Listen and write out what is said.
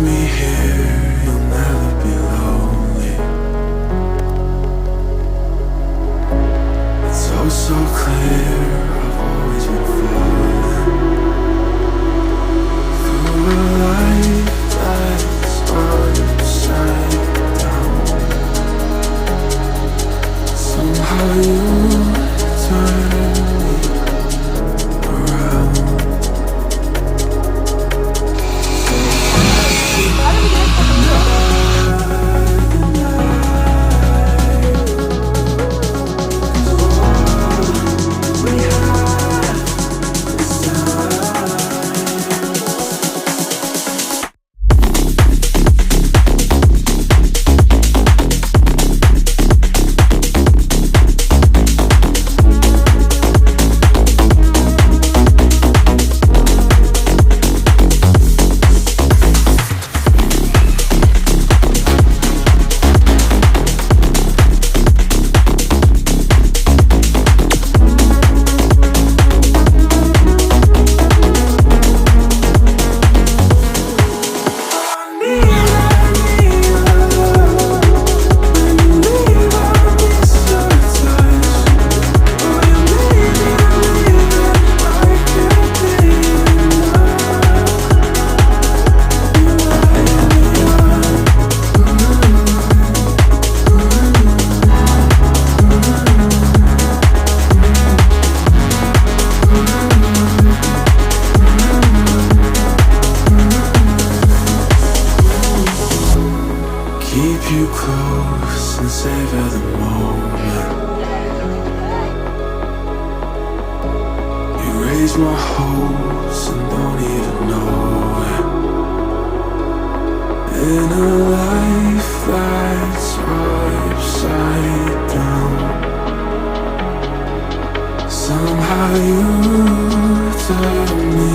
me here, you'll never be lonely. It's oh so clear, I've always been falling through a life that's upside down. Somehow you turn me around. Keep you close and savor the moment. You raise my hopes and don't even know it. In a life that's upside down, somehow you turn me